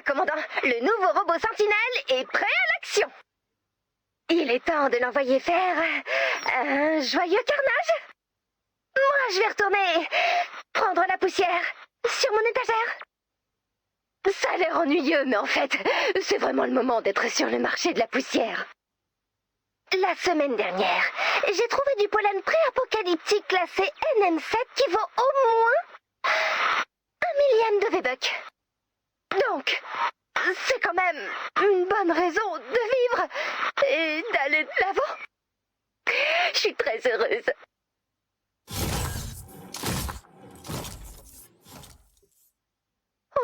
commandant, le nouveau robot Sentinelle est prêt à l'action. Il est temps de l'envoyer faire un joyeux carnage. Moi, je vais retourner prendre la poussière sur mon étagère. Ça a l'air ennuyeux, mais en fait, c'est vraiment le moment d'être sur le marché de la poussière. La semaine dernière, j'ai trouvé du pollen pré-apocalyptique classé NM7 qui vaut au moins 1 millième de V-Buck. Donc, c'est quand même une bonne raison de vivre et d'aller de l'avant. Je suis très heureuse.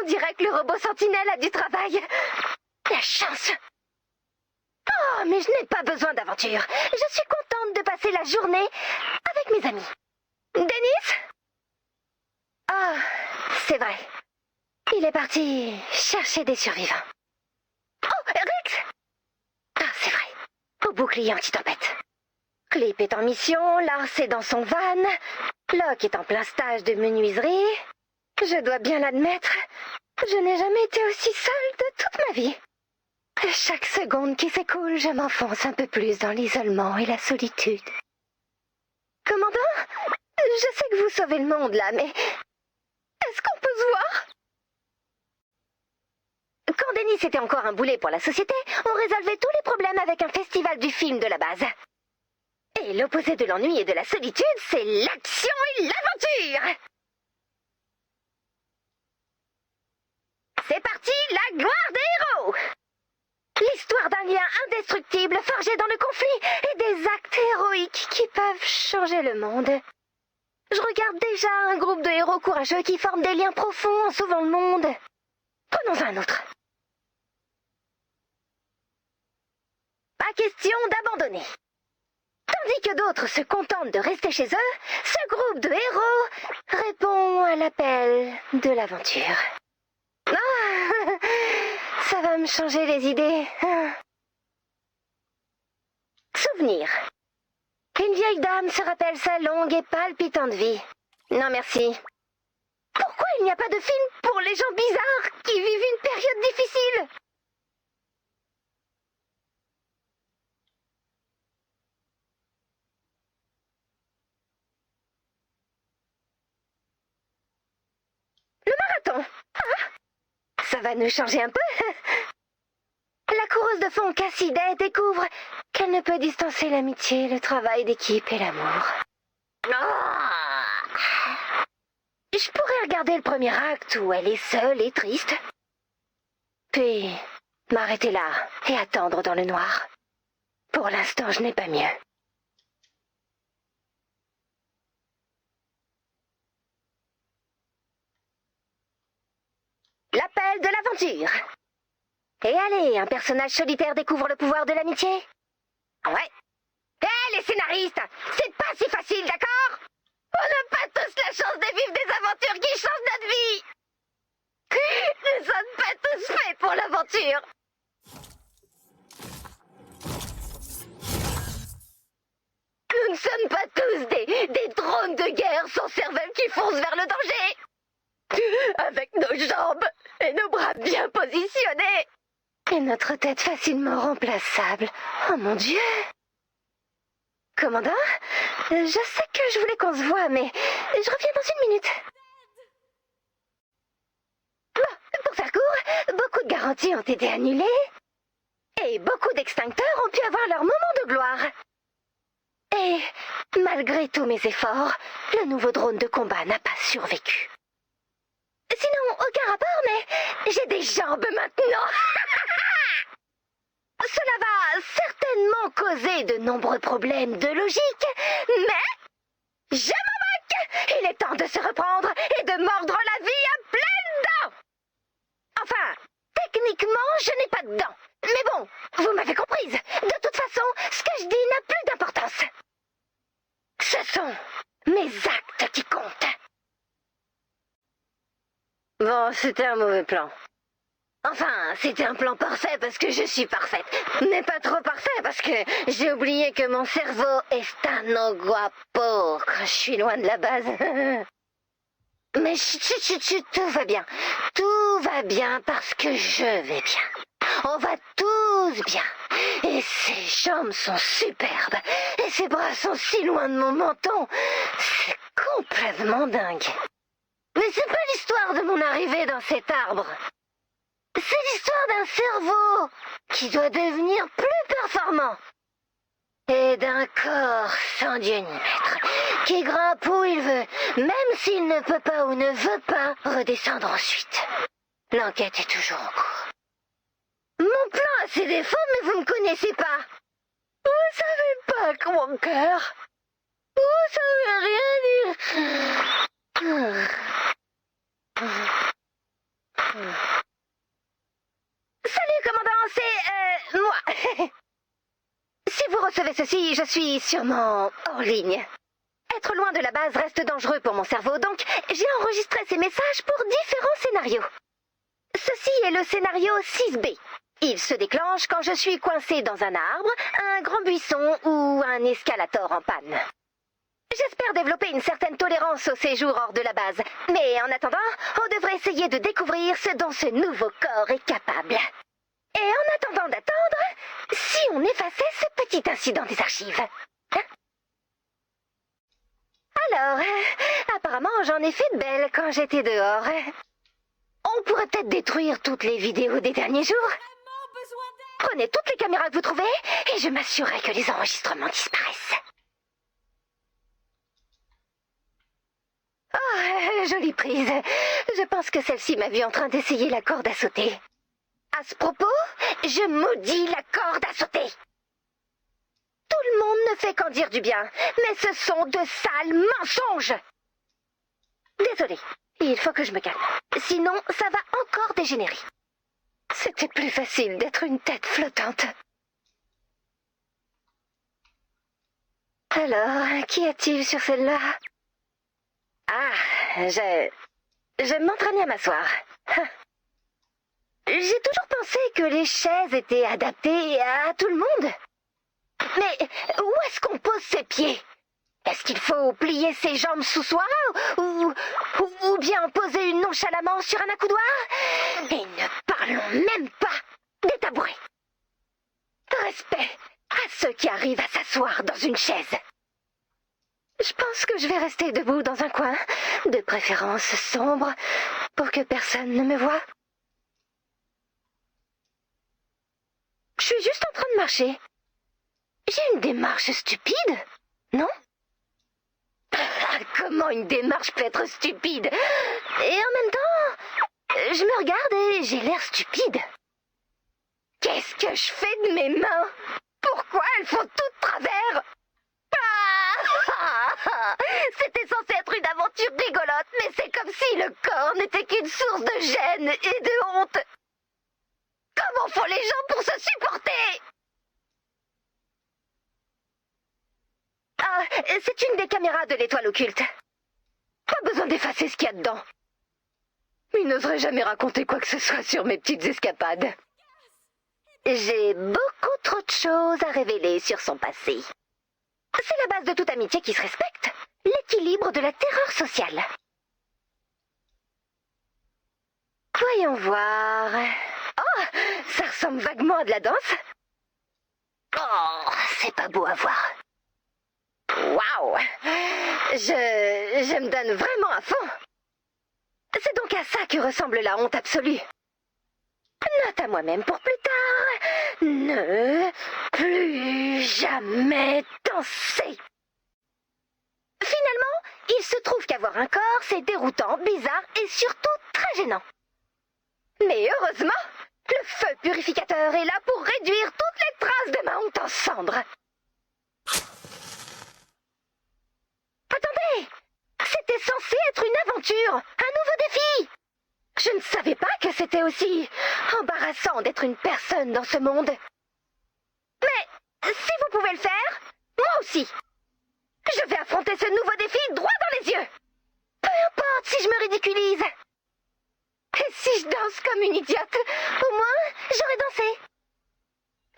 On dirait que le robot Sentinelle a du travail. La chance. Oh, mais je n'ai pas besoin d'aventure. Je suis contente de passer la journée avec mes amis. Dennis? Ah, c'est vrai. Il est parti chercher des survivants. Oh, Rex! Ah, c'est vrai. Au bouclier anti-tempête. Clip est en mission, Lars est dans son van, Locke est en plein stage de menuiserie. Je dois bien l'admettre, je n'ai jamais été aussi seule de toute ma vie. Chaque seconde qui s'écoule, je m'enfonce un peu plus dans l'isolement et la solitude. Commandant, je sais que vous sauvez le monde là, mais est-ce qu'on peut se voir? Quand Dennis était encore un boulet pour la société, on résolvait tous les problèmes avec un festival du film de la base. Et l'opposé de l'ennui et de la solitude, c'est l'action et l'aventure! C'est parti, la gloire des héros! L'histoire d'un lien indestructible forgé dans le conflit et des actes héroïques qui peuvent changer le monde. Je regarde déjà un groupe de héros courageux qui forment des liens profonds en sauvant le monde. Prenons un autre. Pas question d'abandonner. Tandis que d'autres se contentent de rester chez eux, ce groupe de héros répond à l'appel de l'aventure. Ah, ça va me changer les idées. Souvenir. Une vieille dame se rappelle sa longue et palpitante vie. Non merci. Pourquoi il n'y a pas de film pour les gens bizarres qui vivent une période difficile? Le marathon. Ah, ça va nous changer un peu. La coureuse de fond Cassidy découvre qu'elle ne peut distancer l'amitié, le travail d'équipe et l'amour. Ah. Je pourrais regarder le premier acte où elle est seule et triste. Puis m'arrêter là et attendre dans le noir. Pour l'instant, je n'ai pas mieux. L'appel de l'aventure. Et allez, un personnage solitaire découvre le pouvoir de l'amitié. Ouais. Eh, les scénaristes, c'est pas si facile, d'accord? On n'a pas tous la chance de vivre des aventures qui changent notre vie. Nous sommes pas tous faits pour l'aventure. Nous ne sommes pas tous des drones de guerre sans cervelle qui foncent vers le danger. Avec nos jambes et nos bras bien positionnés. Et notre tête facilement remplaçable. Oh mon Dieu! Commandant, je sais que je voulais qu'on se voie, mais je reviens dans 1 minute. Bon, pour faire court, beaucoup de garanties ont été annulées. Et beaucoup d'extincteurs ont pu avoir leur moment de gloire. Et malgré tous mes efforts, le nouveau drone de combat n'a pas survécu. Sinon, aucun rapport, mais j'ai des jambes maintenant. Cela va certainement causer de nombreux problèmes de logique, mais je m'en moque. Il est temps de se reprendre et de mordre la vie à pleines dents. Enfin, techniquement, je n'ai pas de dents. Mais bon, vous m'avez comprise. De toute façon, ce que je dis n'a plus d'importance. Ce sont mes actes qui comptent. Bon, c'était un mauvais plan. Enfin, c'était un plan parfait parce que je suis parfaite. Mais pas trop parfait parce que j'ai oublié que mon cerveau est un guapo quand je suis loin de la base. Mais chut, chut, chut, chut, tout va bien. Tout va bien parce que je vais bien. On va tous bien. Et ses jambes sont superbes. Et ses bras sont si loin de mon menton. C'est complètement dingue. Mais c'est pas l'histoire de mon arrivée dans cet arbre. C'est l'histoire d'un cerveau qui doit devenir plus performant. Et d'un corps sans Dieu ni maître, qui grimpe où il veut, même s'il ne peut pas ou ne veut pas redescendre ensuite. L'enquête est toujours en cours. Mon plan a ses défauts, mais vous me connaissez pas. Vous savez pas que mon cœur. Vous savez rien dire. Salut, commandant, c'est moi. Si vous recevez ceci, je suis sûrement hors ligne. Être loin de la base reste dangereux pour mon cerveau, donc j'ai enregistré ces messages pour différents scénarios. Ceci est le scénario 6B. Il se déclenche quand je suis coincé dans un arbre, un grand buisson ou un escalator en panne. J'espère développer une certaine tolérance au séjour hors de la base, mais en attendant, on devrait essayer de découvrir ce dont ce nouveau corps est capable. Et en attendant d'attendre, si on effaçait ce petit incident des archives. Hein? Alors, apparemment j'en ai fait de belles quand j'étais dehors. On pourrait peut-être détruire toutes les vidéos des derniers jours. Prenez toutes les caméras que vous trouvez et je m'assurerai que les enregistrements disparaissent. Oh, jolie prise. Je pense que celle-ci m'a vu en train d'essayer la corde à sauter. À ce propos, je maudis la corde à sauter. Tout le monde ne fait qu'en dire du bien, mais ce sont de sales mensonges. Désolée, il faut que je me calme. Sinon, ça va encore dégénérer. C'était plus facile d'être une tête flottante. Alors, qu'y a-t-il sur celle-là? Ah, je m'entraînais à m'asseoir. J'ai toujours pensé que les chaises étaient adaptées à tout le monde. Mais où est-ce qu'on pose ses pieds? Est-ce qu'il faut plier ses jambes sous soi ou bien poser une nonchalamment sur un accoudoir? Et ne parlons même pas des tabourets. Respect à ceux qui arrivent à s'asseoir dans une chaise. Je pense que je vais rester debout dans un coin, de préférence sombre, pour que personne ne me voie. Je suis juste en train de marcher. J'ai une démarche stupide, non? Comment une démarche peut être stupide? Et en même temps, je me regarde et j'ai l'air stupide. Qu'est-ce que je fais de mes mains? Pourquoi elles font toutes travers? C'était censé être une aventure rigolote, mais c'est comme si le corps n'était qu'une source de gêne et de honte. Comment font les gens pour se supporter? Ah, c'est une des caméras de l'étoile occulte. Pas besoin d'effacer ce qu'il y a dedans. Il n'oserait jamais raconter quoi que ce soit sur mes petites escapades. J'ai beaucoup trop de choses à révéler sur son passé. C'est la base de toute amitié qui se respecte. L'équilibre de la terreur sociale. Voyons voir. Oh, ça ressemble vaguement à de la danse. Oh, c'est pas beau à voir. Waouh! Je me donne vraiment à fond. C'est donc à ça que ressemble la honte absolue. Note à moi-même pour plus tard. Ne plus jamais danser. Finalement, il se trouve qu'avoir un corps, c'est déroutant, bizarre et surtout très gênant. Mais heureusement, le feu purificateur est là pour réduire toutes les traces de ma honte en cendres. Attendez! C'était censé être une aventure, un nouveau défi! Je ne savais pas que c'était aussi embarrassant d'être une personne dans ce monde. Mais si vous pouvez le faire, moi aussi. Je vais affronter ce nouveau défi droit dans les yeux. Peu importe si je me ridiculise. Et si je danse comme une idiote, au moins j'aurai dansé.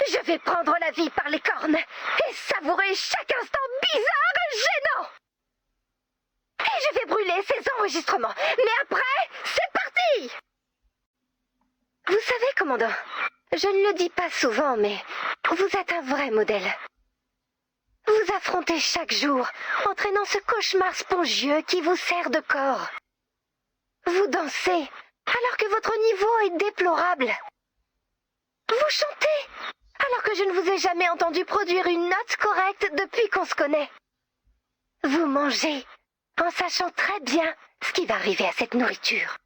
Je vais prendre la vie par les cornes et savourer chaque instant bizarre et gênant. Et je vais brûler ces enregistrements. Mais après, c'est parti! Vous savez, commandant, je ne le dis pas souvent, mais vous êtes un vrai modèle. Vous affrontez chaque jour, entraînant ce cauchemar spongieux qui vous sert de corps. Vous dansez, alors que votre niveau est déplorable. Vous chantez, alors que je ne vous ai jamais entendu produire une note correcte depuis qu'on se connaît. Vous mangez, en sachant très bien ce qui va arriver à cette nourriture.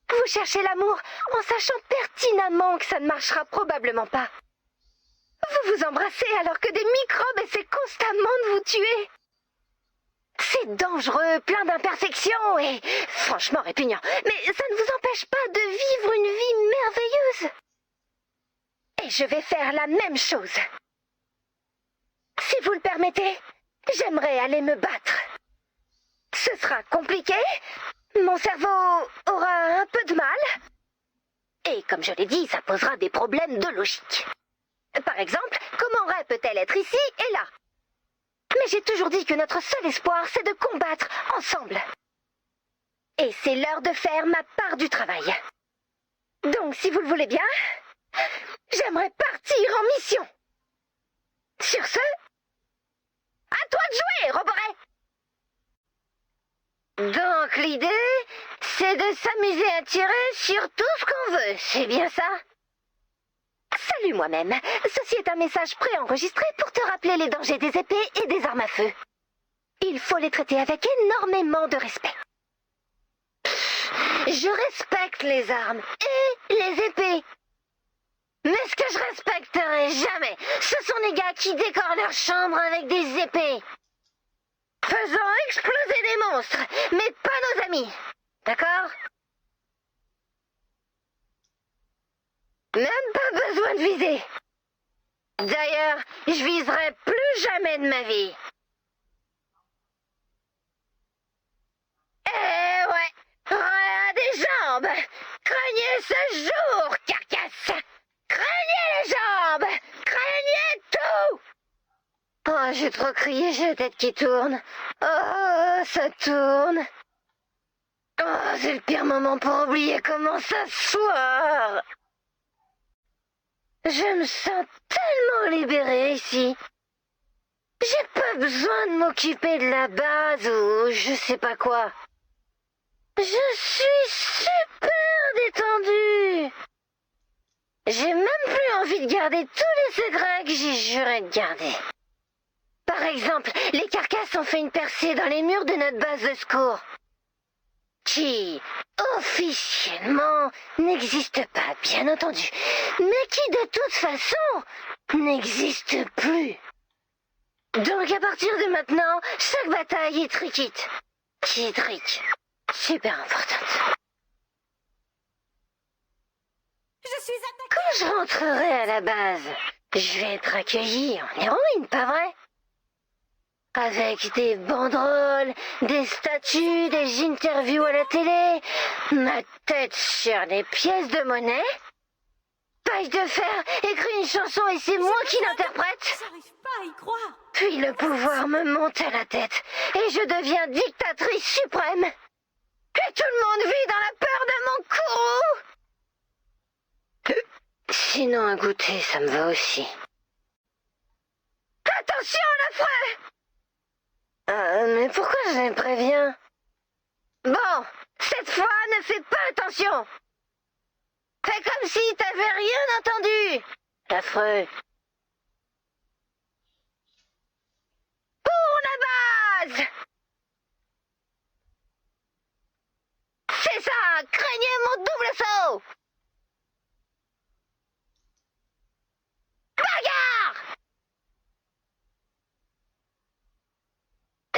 Vous cherchez l'amour, en sachant pertinemment que ça ne marchera probablement pas. Vous vous embrassez alors que des microbes essaient constamment de vous tuer. C'est dangereux, plein d'imperfections et franchement répugnant. Mais ça ne vous empêche pas de vivre une vie merveilleuse. Et je vais faire la même chose. Si vous le permettez, j'aimerais aller me battre. Ce sera compliqué, mon cerveau aura un peu de mal. Et comme je l'ai dit, ça posera des problèmes de logique. Par exemple, comment Ray peut-elle être ici et là? Mais j'ai toujours dit que notre seul espoir, c'est de combattre ensemble. Et c'est l'heure de faire ma part du travail. Donc, si vous le voulez bien, j'aimerais partir en mission. Sur ce, à toi de jouer, Roboret! Donc, l'idée, c'est de s'amuser à tirer sur tout ce qu'on veut, c'est bien ça? Salut moi-même. Ceci est un message préenregistré pour te rappeler les dangers des épées et des armes à feu. Il faut les traiter avec énormément de respect. Je respecte les armes et les épées. Mais ce que je respecterai jamais, ce sont les gars qui décorent leur chambre avec des épées. Faisant exploser des monstres, mais pas nos amis. D'accord ? Même pas besoin de viser. D'ailleurs, je viserai plus jamais de ma vie. Eh ouais, rien des jambes. Craignez ce jour, carcasse. Craignez les jambes. Craignez tout. Oh, j'ai trop crié, j'ai la tête qui tourne. Oh, ça tourne. Oh, c'est le pire moment pour oublier comment s'asseoir. Je me sens tellement libérée ici. J'ai pas besoin de m'occuper de la base ou je sais pas quoi. Je suis super détendue. J'ai même plus envie de garder tous les secrets que j'ai juré de garder. Par exemple, les carcasses ont fait une percée dans les murs de notre base de secours, qui, officiellement, n'existe pas, bien entendu, mais qui, de toute façon, n'existe plus. Donc, à partir de maintenant, chaque bataille est trickite. Qui trick. Super importante. Je suis attaquée. Quand je rentrerai à la base, je vais être accueillie en héroïne, pas vrai? Avec des banderoles, des statues, des interviews à la télé, ma tête sur des pièces de monnaie, paille de fer, écrit une chanson et c'est moi qui l'interprète. J'arrive pas à y croire. Puis le pouvoir me monte à la tête et je deviens dictatrice suprême. Et tout le monde vit dans la peur de mon courroux. Sinon un goûter, ça me va aussi. Attention, l'affreux! Mais pourquoi je les préviens? Bon, cette fois, ne fais pas attention. Fais comme si t'avais rien entendu. L'affreux. Pour la base! C'est ça, craignez mon double saut! Bagarre!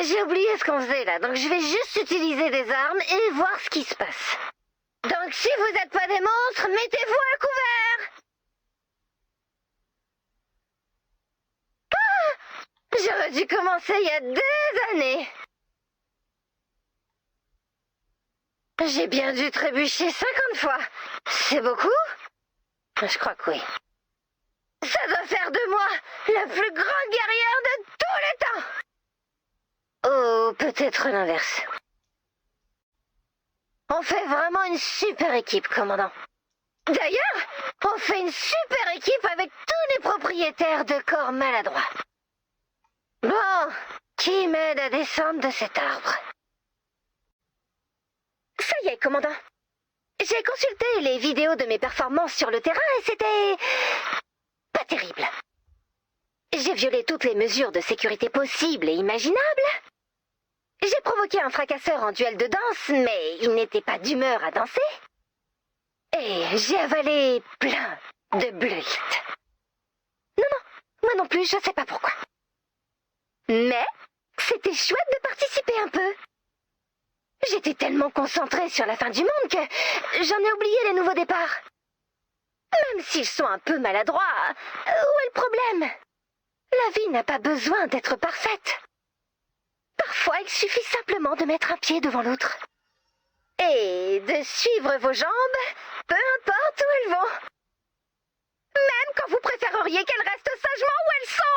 J'ai oublié ce qu'on faisait là, donc je vais juste utiliser des armes et voir ce qui se passe. Donc si vous n'êtes pas des monstres, mettez-vous à couvert! Ah! J'aurais dû commencer il y a des années. J'ai bien dû trébucher 50 fois. C'est beaucoup? Je crois que oui. Ça doit faire de moi la plus grande guerrière de tous les temps! Oh, peut-être l'inverse. On fait vraiment une super équipe, commandant. D'ailleurs, on fait une super équipe avec tous les propriétaires de corps maladroits. Bon, qui m'aide à descendre de cet arbre? Ça y est, commandant. J'ai consulté les vidéos de mes performances sur le terrain et c'était pas terrible. J'ai violé toutes les mesures de sécurité possibles et imaginables. J'ai provoqué un fracasseur en duel de danse, mais il n'était pas d'humeur à danser. Et j'ai avalé plein de bullshit. Non, moi non plus, je sais pas pourquoi. Mais c'était chouette de participer un peu. J'étais tellement concentrée sur la fin du monde que j'en ai oublié les nouveaux départs. Même s'ils sont un peu maladroits, où est le problème? La vie n'a pas besoin d'être parfaite. Parfois, il suffit simplement de mettre un pied devant l'autre. Et de suivre vos jambes, peu importe où elles vont. Même quand vous préféreriez qu'elles restent sagement où elles sont.